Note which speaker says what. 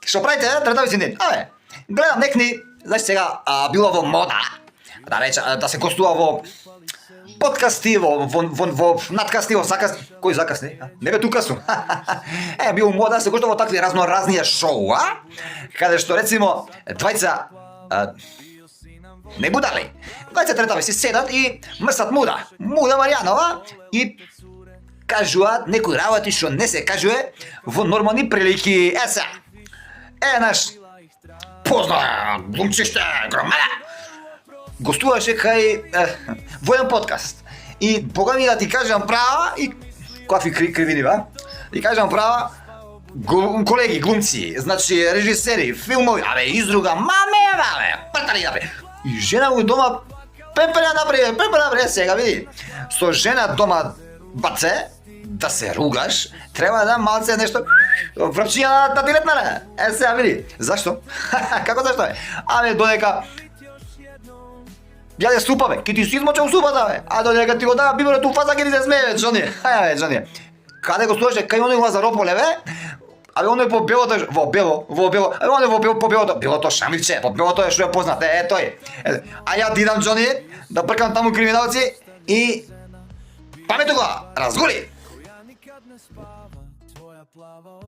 Speaker 1: Што правите, третави син? Гледам некни, знаеш сега било во мода, да се гостува во подкасти, во надкасти, во кој закасни? Не бе тука сум. Било мода да се гостува во такви разноразни шоу, каде што рецимо двајца не будали. Двајца третави си седат и мрсат муда Марјанова и кажуваат некои работи што не се кажува во нормални прилики. Наш позна глумчиште Громада гостуваше кај во еден подкаст. И бога ми да ти кажам права и какви кривини, и кажам права, колеги глумци, значи режисери, филмови, изруга, пртали напред. И жена му дома пепеля напред, сега види. Со жена дома баце, да се ругаш, треба да малце нешто врапчиња да ти летнале. Сега види. Зашто? Како зашто додека јаде супа, ки ти си измочал супата, додека ти го дава биберот у фаза, ки ти се смее, Джони. Каде го слушаше, кај оној Лазарополе, оној по белото, во бело, оној по белото, белото шамирче, по белото е што е познат, тој. Ја ти идам, Джони, да пркам таму криминалци и памету го, разгули!